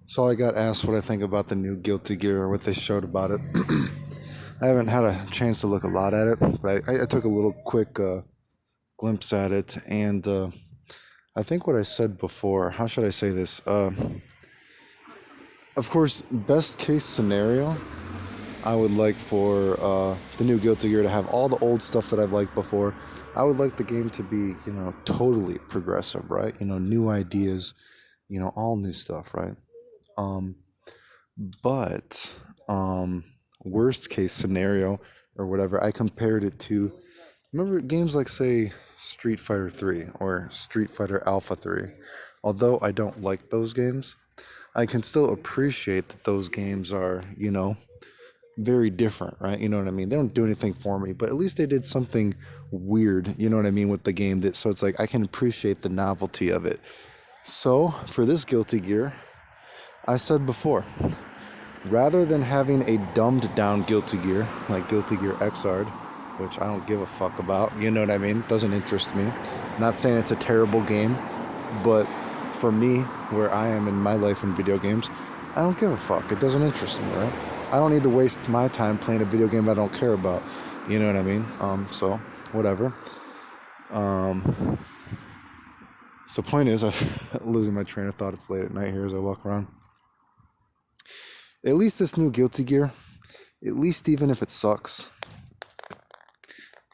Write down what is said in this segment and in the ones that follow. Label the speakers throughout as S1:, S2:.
S1: So I got asked what I think about the new Guilty Gear or what they showed about it. I haven't had a chance to look a lot at it, but I took a little quick glimpse at it, and I think what I said before. How should I say this? Of course, best case scenario, I would like for the new Guilty Gear to have all the old stuff that I've liked before. I would like the game to be, totally progressive, right? New ideas, all new stuff, right? Um, But worst case scenario or whatever, I compared it to remember games like say Street Fighter 3 or Street Fighter Alpha 3. Although I don't like those games, I can still appreciate that those games are, very different, right? You know what I mean? They don't do anything for me, but at least they did something weird, you know what I mean, with the game that so it's like I can appreciate the novelty of it. So, for this Guilty Gear, I said before, rather than having a dumbed down Guilty Gear, like Guilty Gear Xrd, which I don't give a fuck about, you know what I mean? Doesn't interest me. Not saying it's a terrible game, but for me, where I am in my life in video games, I don't give a fuck. It doesn't interest me, right? I don't need to waste my time playing a video game I don't care about. You know what I mean? So whatever. So point is, I'm losing my train of thought. It's late at night here as I walk around. At least this new Guilty Gear, at least even if it sucks.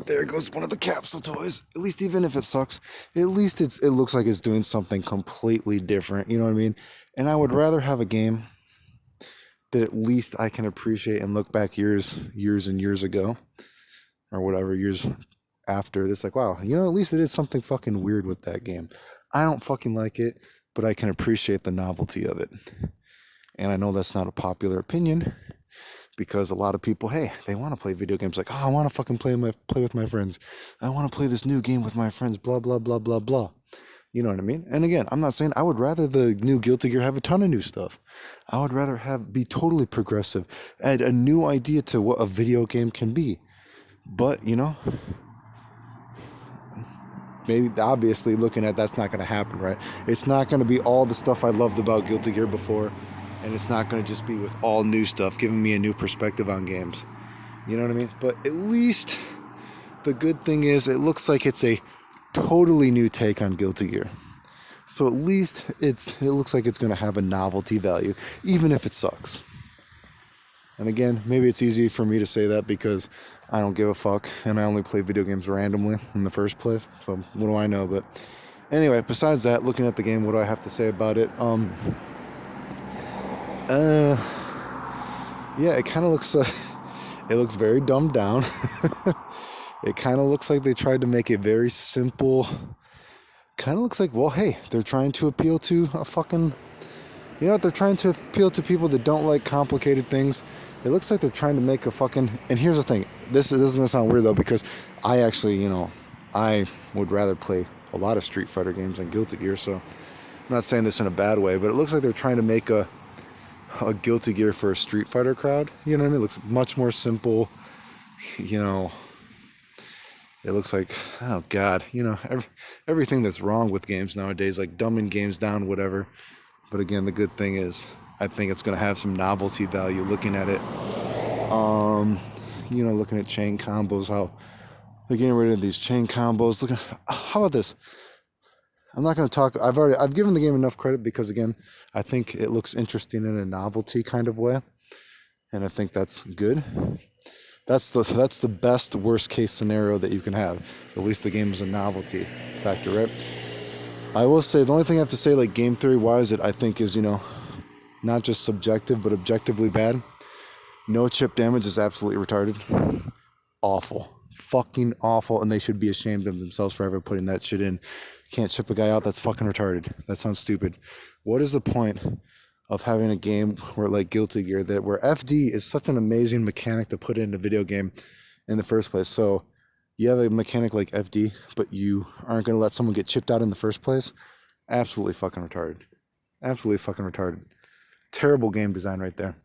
S1: There goes one of the capsule toys. At least even if it sucks, at least it looks like it's doing something completely different. You know what I mean? And I would rather have a game that at least I can appreciate and look back years and years ago, or whatever years after. It's like, wow, at least they did something fucking weird with that game. I don't fucking like it, but I can appreciate the novelty of it. And I know that's not a popular opinion because a lot of people, hey, they want to play video games. Like, oh, I want to fucking play with my friends. I want to play this new game with my friends. Blah blah blah blah blah. You know what I mean? And again, I'm not saying I would rather the new Guilty Gear have a ton of new stuff. I would rather be totally progressive, add a new idea to what a video game can be. But maybe obviously looking at that's not going to happen, right? It's not going to be all the stuff I loved about Guilty Gear before, and it's not going to just be with all new stuff, giving me a new perspective on games. You know what I mean? But at least the good thing is it looks like it's a totally new take on Guilty Gear. So at least it looks like it's going to have a novelty value, even if it sucks. And again, maybe it's easy for me to say that because I don't give a fuck and I only play video games randomly in the first place. So what do I know? But anyway, besides that, looking at the game, what do I have to say about it? Yeah, it kind of looks it looks very dumbed down. It kind of looks like they tried to make it very simple. Kind of looks like, well, hey, they're trying to appeal to a fucking, they're trying to appeal to people that don't like complicated things. It looks like they're trying to make a fucking, and here's the thing, this is going to sound weird though, because I actually, I would rather play a lot of Street Fighter games than Guilty Gear, so I'm not saying this in a bad way, but it looks like they're trying to make a Guilty Gear for a Street Fighter crowd. You know what I mean? It looks much more simple, It looks like, oh God, everything that's wrong with games nowadays, like dumbing games down, whatever. But again, the good thing is, I think it's going to have some novelty value looking at it. Looking at chain combos, how they're getting rid of these chain combos. How about this? I'm not going to talk, I've given the game enough credit because again, I think it looks interesting in a novelty kind of way. And I think that's good. That's the best worst case scenario that you can have. At least the game is a novelty factor, right? I will say the only thing I have to say, like game theory wise, I think is not just subjective but objectively bad. No chip damage is absolutely retarded. Awful, fucking awful, and they should be ashamed of themselves for ever putting that shit in. Can't chip a guy out. That's fucking retarded. That sounds stupid. What is the point of having a game where like Guilty Gear where FD is such an amazing mechanic to put in a video game in the first place? So you have a mechanic like FD, but you aren't going to let someone get chipped out in the first place? Absolutely fucking retarded. Absolutely fucking retarded. Terrible game design right there.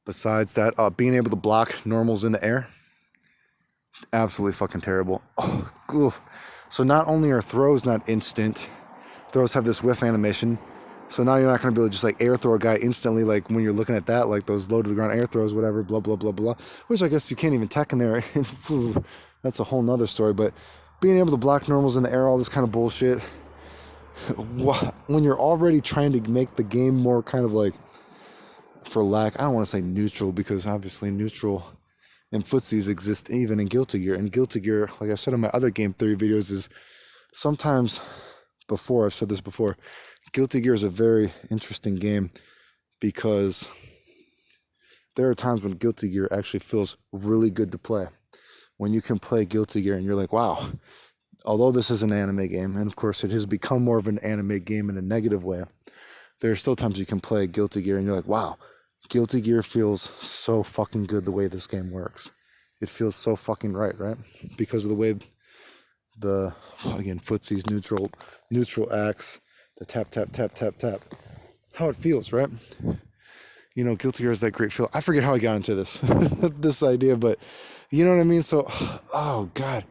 S1: Besides that, being able to block normals in the air, absolutely fucking terrible. Oh, oof. So not only are throws not instant, throws have this whiff animation. So now you're not going to be able to just like air throw a guy instantly, like when you're looking at that, like those low to the ground air throws, whatever, blah, blah, blah, blah, which I guess you can't even tech in there. That's a whole nother story. But being able to block normals in the air, all this kind of bullshit, when you're already trying to make the game more kind of like, for lack, I don't want to say neutral, because obviously neutral and footsies exist even in Guilty Gear. And Guilty Gear, like I said in my other game theory videos, is sometimes, I've said this before, Guilty Gear is a very interesting game because there are times when Guilty Gear actually feels really good to play. When you can play Guilty Gear and you're like, wow, although this is an anime game, and of course it has become more of an anime game in a negative way, there are still times you can play Guilty Gear and you're like, wow, Guilty Gear feels so fucking good the way this game works. It feels so fucking right? Because of the way the, again, footsies, neutral acts, the tap, tap, tap, tap, tap, how it feels, right? You know, Guilty Gear is that great feel. I forget how I got into this, this idea, but you know what I mean? So, oh God,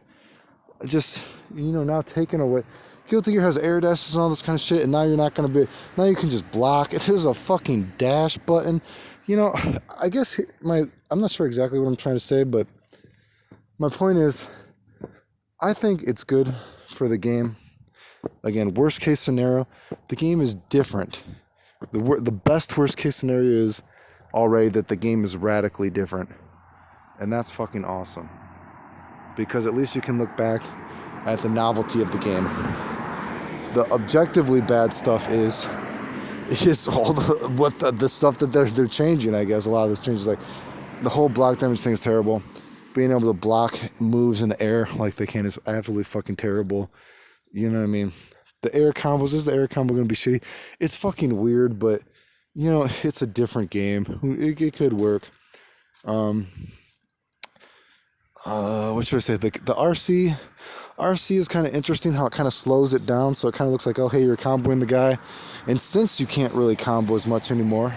S1: just, you know, now taking away, Guilty Gear has air dashes and all this kind of shit, and now you're not going to be, now you can just block. There's a fucking dash button. You know, I guess I'm not sure exactly what I'm trying to say, but my point is, I think it's good for the game. Again, worst case scenario, the game is different. The best worst case scenario is already that the game is radically different. And that's fucking awesome. Because at least you can look back at the novelty of the game. The objectively bad stuff is all the stuff that they're changing, I guess. A lot of this changes, like the whole block damage thing is terrible. Being able to block moves in the air like they can is absolutely fucking terrible. You know what I mean? The air combos, is the air combo going to be shitty? It's fucking weird, but, you know, it's a different game. It could work. What should I say? The RC is kind of interesting how it kind of slows it down, so it kind of looks like, oh, hey, you're comboing the guy. And since you can't really combo as much anymore,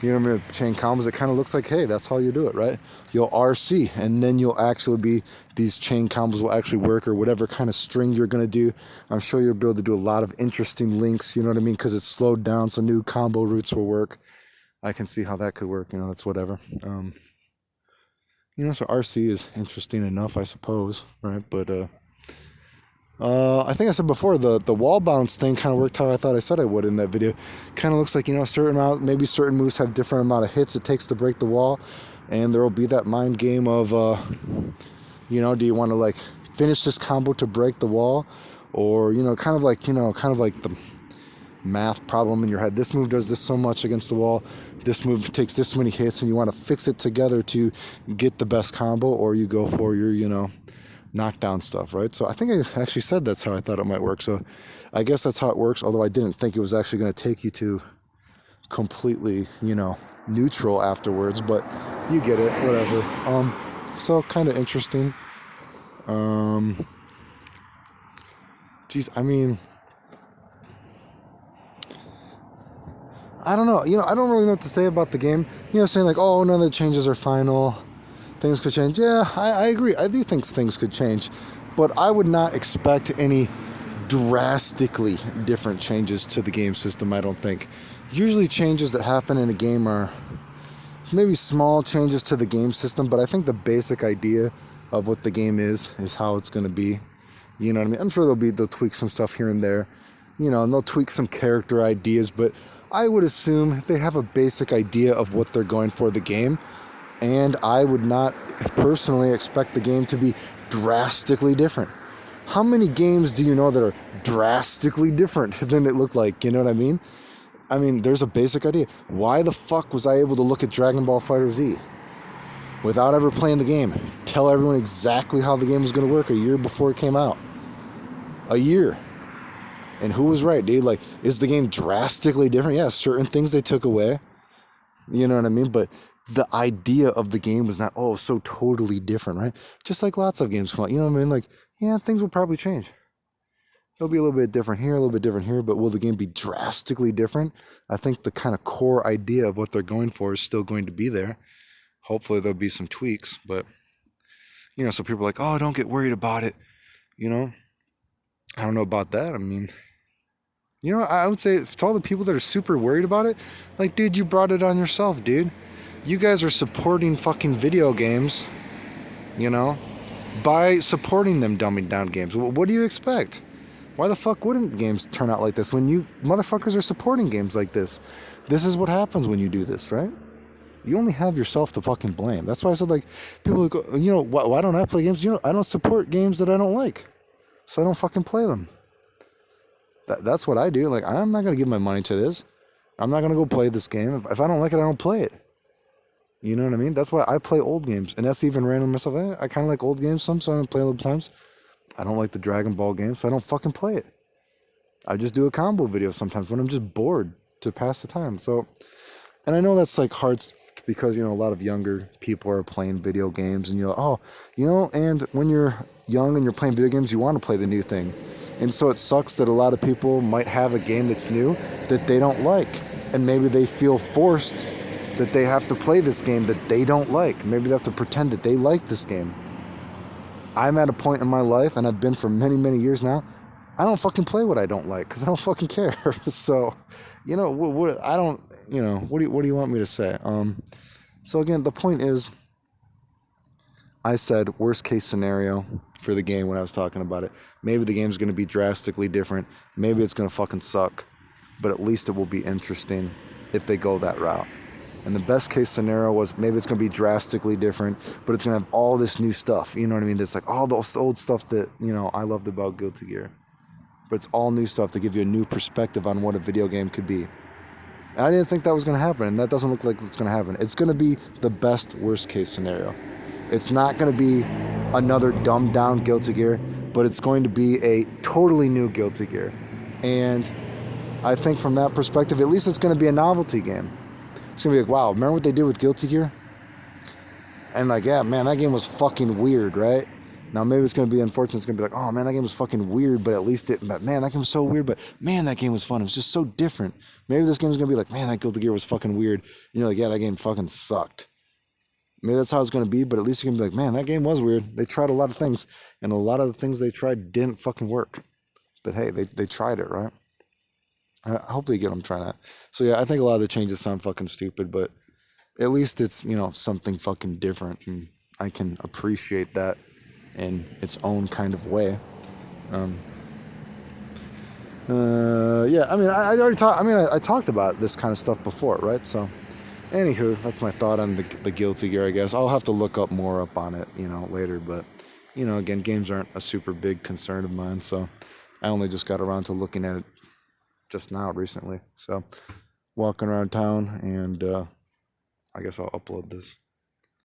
S1: you know what I mean, chain combos, it kind of looks like, hey, that's how you do it, right? You'll RC, and then you'll actually be, these chain combos will actually work, or whatever kind of string you're going to do. I'm sure you'll be able to do a lot of interesting links, you know what I mean, because it's slowed down, so new combo routes will work. I can see how that could work, you know, that's whatever. You know, so RC is interesting enough, I suppose, right? But, I think I said before, the wall bounce thing kind of worked how I thought I said I would in that video. Kind of looks like, you know, maybe certain moves have different amount of hits it takes to break the wall, and there will be that mind game of, you know, do you want to like finish this combo to break the wall, or, you know, kind of like the math problem in your head. This move does this so much against the wall. This move takes this many hits, and you want to fix it together to get the best combo, or you go for your, you know, knockdown stuff, right? So I think I actually said that's how I thought it might work. So I guess that's how it works, although I didn't think it was actually going to take you to completely, you know, neutral afterwards, but you get it, whatever. So kind of interesting. Geez, I mean, I don't know. You know, I don't really know what to say about the game. You know, saying like, oh, none of the changes are final. Things could change. Yeah, I agree. I do think things could change. But I would not expect any drastically different changes to the game system, I don't think. Usually changes that happen in a game are maybe small changes to the game system, but I think the basic idea of what the game is how it's going to be. You know what I mean? I'm sure they'll tweak some stuff here and there. You know, and they'll tweak some character ideas, but I would assume they have a basic idea of what they're going for the game. And I would not personally expect the game to be drastically different. How many games do you know that are drastically different than it looked like? You know what I mean? I mean, there's a basic idea. Why the fuck was I able to look at Dragon Ball FighterZ without ever playing the game? Tell everyone exactly how the game was going to work a year before it came out. A year. And who was right, dude? Like, is the game drastically different? Yeah, certain things they took away. You know what I mean? But the idea of the game was not, oh, so totally different, right? Just like lots of games come out. You know what I mean? Like, yeah, things will probably change. It'll be a little bit different here, a little bit different here, but will the game be drastically different? I think the kind of core idea of what they're going for is still going to be there. Hopefully there'll be some tweaks, but, you know, so people are like, oh, don't get worried about it. You know, I don't know about that. I mean, You know, I would say to all the people that are super worried about it, like, dude, you brought it on yourself, dude. You guys are supporting fucking video games, you know, by supporting them dumbing down games. What do you expect? Why the fuck wouldn't games turn out like this when you motherfuckers are supporting games like this? This is what happens when you do this, right? You only have yourself to fucking blame. That's why I said, like, people go, you know, why don't I play games? You know, I don't support games that I don't like, so I don't fucking play them. That's what I do. Like, I'm not gonna give my money to this. I'm not gonna go play this game. If I don't like it, I don't play it. You know what I mean? That's why I play old games, and that's even random myself. I kind of like old games some, so I don't play old times. I don't like the Dragon Ball game, so I don't fucking play it. I just do a combo video sometimes when I'm just bored to pass the time. So, and I know that's like hard because, you know, a lot of younger people are playing video games, and you're like, oh, you know, and when you're young and you're playing video games, you want to play the new thing. And so it sucks that a lot of people might have a game that's new that they don't like. And maybe they feel forced that they have to play this game that they don't like. Maybe they have to pretend that they like this game. I'm at a point in my life, and I've been for many, many years now, I don't fucking play what I don't like because I don't fucking care. So, you know, I don't, you know, what do you want me to say? So again, the point is, I said worst case scenario for the game when I was talking about it. Maybe the game's going to be drastically different. Maybe it's going to fucking suck, but at least it will be interesting if they go that route. And the best case scenario was maybe it's going to be drastically different, but it's going to have all this new stuff. You know what I mean? It's like all the old stuff that, you know, I loved about Guilty Gear. But it's all new stuff to give you a new perspective on what a video game could be. And I didn't think that was going to happen, and that doesn't look like it's going to happen. It's going to be the best worst case scenario. It's not going to be another dumbed down Guilty Gear, but it's going to be a totally new Guilty Gear. And I think from that perspective, at least it's going to be a novelty game. It's going to be like, wow, remember what they did with Guilty Gear? And like, yeah, man, that game was fucking weird, right? Now maybe it's going to be unfortunate. It's going to be like, oh man, that game was fucking weird, but at least man, that game was so weird, but man, that game was fun. It was just so different. Maybe this game's going to be like, man, that Guilty Gear was fucking weird. You know, like, yeah, that game fucking sucked. Maybe that's how it's going to be, but at least you can be like, man, that game was weird. They tried a lot of things, and a lot of the things they tried didn't fucking work. But hey, they tried it, right? Hopefully you get what I'm trying to. So yeah, I think a lot of the changes sound fucking stupid, but at least it's, you know, something fucking different, and I can appreciate that in its own kind of way. Yeah, I mean, I already talked. I mean, I talked about this kind of stuff before, right? So, anywho, that's my thought on the Guilty Gear. I guess I'll have to look up more up on it, you know, later. But, you know, again, games aren't a super big concern of mine, so I only just got around to looking at it just now recently. So, walking around town, and I guess I'll upload this.